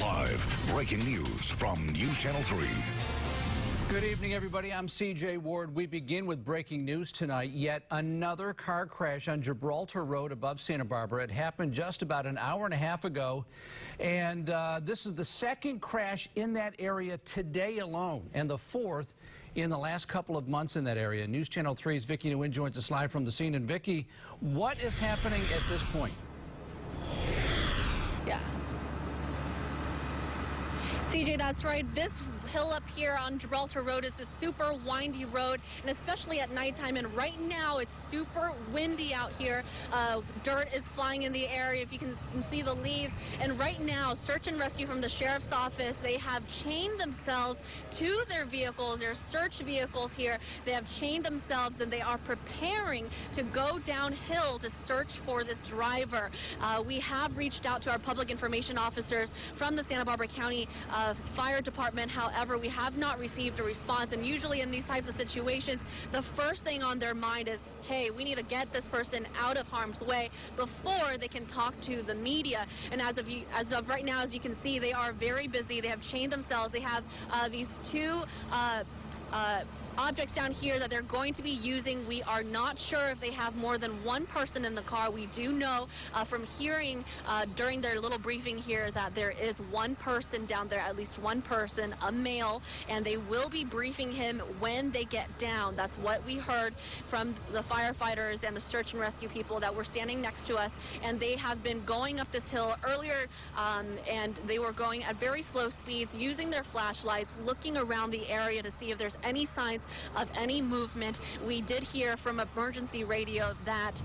Live breaking news from News Channel 3. Good evening, everybody. I'm CJ Ward. We begin with breaking news tonight. Yet another car crash on Gibralter Road above Santa Barbara. It happened just about an hour and a half ago. And this is the second crash in that area today alone, and the fourth in the last couple of months in that area. News Channel 3's Vicki Nguyen joins us live from the scene. And Vicki, what is happening at this point? Yeah. CJ, that's right. This hill up here on Gibraltar Road is a super windy road, and especially at nighttime. And right now, it's super windy out here. Dirt is flying in the area, if you can see the leaves. And right now, search and rescue from the sheriff's office, they have chained themselves to their vehicles, their search vehicles here. They have chained themselves, and they are preparing to go downhill to search for this driver. We have reached out to our public information officers from the Santa Barbara County Fire Department. However, we have not received a response, and usually in these types of situations, the first thing on their mind is, hey, we need to get this person out of harm's way before they can talk to the media. And as of right now, as you can see, they are very busy. They have chained themselves. They have these two objects down here that they're going to be using. We are not sure if they have more than one person in the car. We do know from hearing during their little briefing here that there is one person down there, at least one person, a male, and they will be briefing him when they get down. That's what we heard from the firefighters and the search and rescue people that were standing next to us, and they have been going up this hill earlier, and they were going at very slow speeds, using their flashlights, looking around the area to see if there's any signs of any movement. We did hear from emergency radio that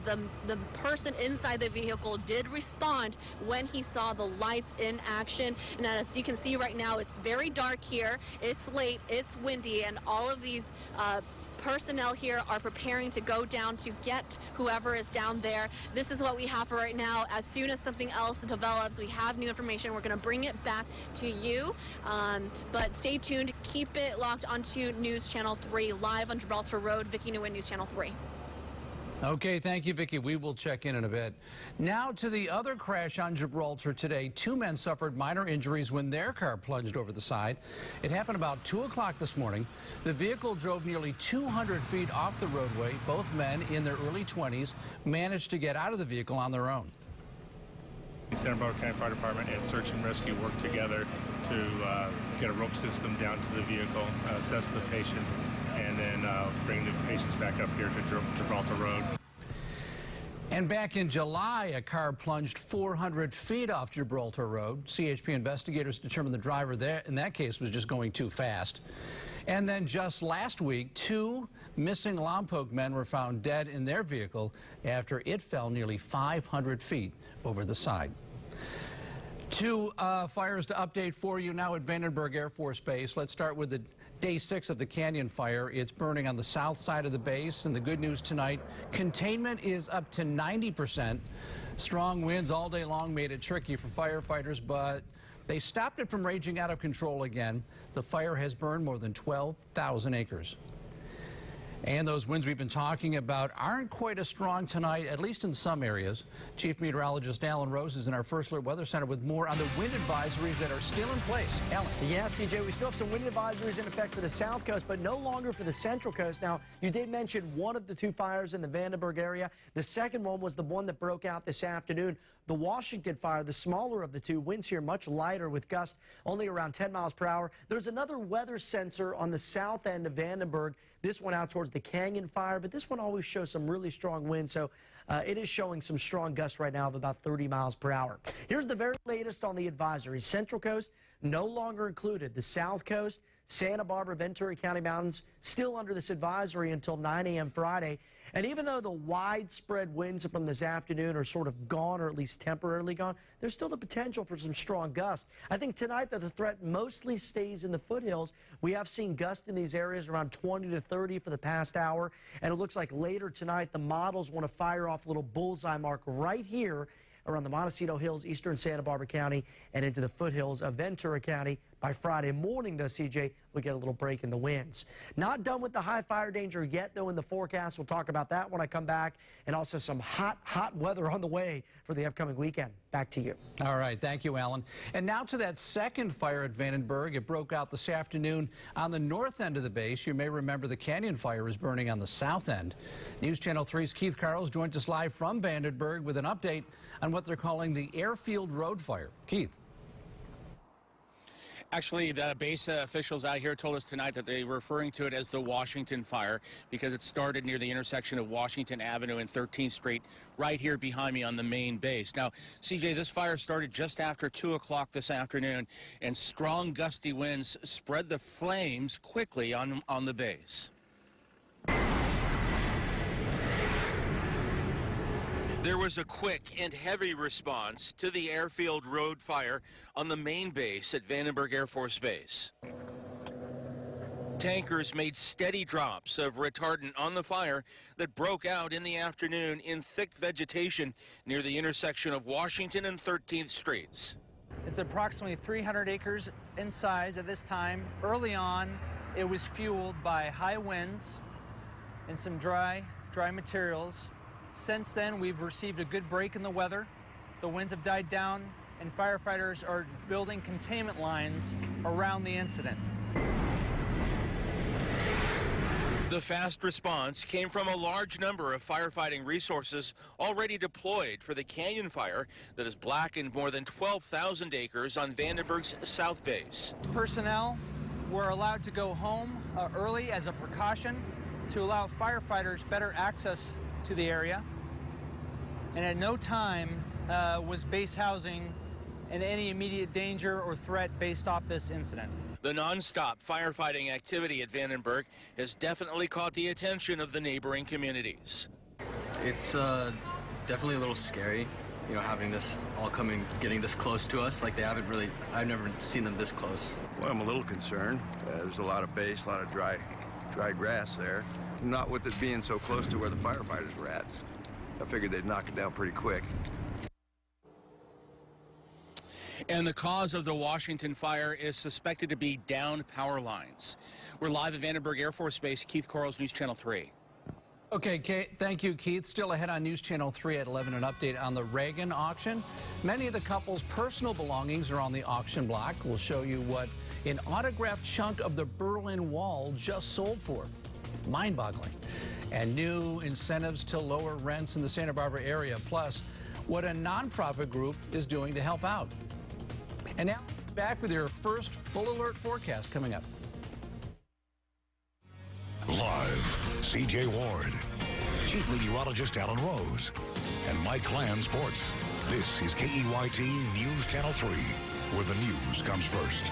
the person inside the vehicle did respond when he saw the lights in action. And as you can see right now, it's very dark here. It's late, it's windy, and all of these personnel here are preparing to go down to get whoever is down there. This is what we have for right now. As soon as something else develops, we have new information, we're going to bring it back to you. But stay tuned. Keep it locked onto News Channel 3 live on Gibraltar Road. Vicki Nguyen, News Channel 3. Okay, thank you, Vicki. We will check in a bit. Now to the other crash on Gibraltar today. Two men suffered minor injuries when their car plunged over the side. It happened about 2 o'clock this morning. The vehicle drove nearly 200 feet off the roadway. Both men in their early 20s managed to get out of the vehicle on their own. The Santa Barbara County Fire Department and Search and Rescue worked together to get a rope system down to the vehicle, assess the patients, and then bring the patients back up here to Gibraltar Road. And back in July, a car plunged 400 feet off Gibraltar Road. CHP investigators determined the driver there, in that case, was just going too fast. And then just last week, two missing Lompoc men were found dead in their vehicle after it fell nearly 500 feet over the side. Two fires to update for you now at Vandenberg Air Force Base. Let's start with the day 6 of the Canyon fire. It's burning on the south side of the base, and the good news tonight, containment is up to 90%. Strong winds all day long made it tricky for firefighters, but they stopped it from raging out of control again. The fire has burned more than 12,000 acres. And those winds we've been talking about aren't quite as strong tonight, at least in some areas. Chief Meteorologist Alan Rose is in our First Alert Weather Center with more on the wind advisories that are still in place. Alan. Yeah, CJ, we still have some wind advisories in effect for the south coast, but no longer for the central coast. Now, you did mention one of the two fires in the Vandenberg area. The second one was the one that broke out this afternoon. The Washington fire, the smaller of the two, winds here much lighter with gusts only around 10 miles per hour. There's another weather sensor on the south end of Vandenberg. This one out towards the Canyon fire, but this one always shows some really strong winds, so it is showing some strong gusts right now of about 30 miles per hour. Here's the very latest on the advisory. Central coast no longer included. The south coast, Santa Barbara, Ventura County Mountains still under this advisory until 9 a.m. Friday. And even though the widespread winds from this afternoon are sort of gone, or at least temporarily gone, there's still the potential for some strong gusts. I think tonight that the threat mostly stays in the foothills. We have seen gusts in these areas around 20 to 30 for the past hour. And it looks like later tonight the models want to fire off a little bullseye mark right here around the Montecito Hills, eastern Santa Barbara County, and into the foothills of Ventura County, By Friday morning, though, CJ, we get a little break in the winds. Not done with the high fire danger yet, though, in the forecast. We'll talk about that when I come back, and also some hot weather on the way for the upcoming weekend. Back to you. All right. Thank you, Alan. And now to that second fire at Vandenberg. It broke out this afternoon on the north end of the base. You may remember the Canyon fire is burning on the south end. News Channel 3's Keith Carls joins us live from Vandenberg with an update on what they're calling the Airfield Road fire. Keith. Actually, the base officials out here told us tonight that they were referring to it as the Washington fire because it started near the intersection of Washington Avenue and 13th Street right here behind me on the main base. Now, CJ, this fire started just after 2 o'clock this afternoon, and strong gusty winds spread the flames quickly on the base. There was a quick and heavy response to the Airfield Road fire on the main base at Vandenberg Air Force Base. Tankers made steady drops of retardant on the fire that broke out in the afternoon in thick vegetation near the intersection of Washington and 13th Streets. It's approximately 300 acres in size at this time. Early on, it was fueled by high winds and some dry materials. Since then, we've received a good break in the weather. The winds have died down, and firefighters are building containment lines around the incident. The fast response came from a large number of firefighting resources already deployed for the Canyon fire that has blackened more than 12,000 acres on Vandenberg's south base. Personnel were allowed to go home early as a precaution to allow firefighters better access to the area, and at no time was base housing in any immediate danger or threat based off this incident. The nonstop firefighting activity at Vandenberg has definitely caught the attention of the neighboring communities. It's definitely a little scary, you know, having this all getting this close to us. Like I've never seen them this close. Well, I'm a little concerned. There's a lot of base, a lot of dry grass there. Not with it being so close to where the firefighters were at. I figured they'd knock it down pretty quick. And the cause of the Washington fire is suspected to be downed power lines. We're live at Vandenberg Air Force Base. Keith Carls, News Channel 3. Okay, thank you, Keith. Still ahead on News Channel 3 at 11, an update on the Reagan auction. Many of the couple's personal belongings are on the auction block. We'll show you what an autographed chunk of the Berlin Wall just sold for. Mind-boggling. And new incentives to lower rents in the Santa Barbara area, plus what a nonprofit group is doing to help out. And now back with your first full alert forecast coming up. Live, CJ Ward, Chief Meteorologist Alan Rose, and Mike Clan Sports. This is KEYT News Channel 3, where the news comes first.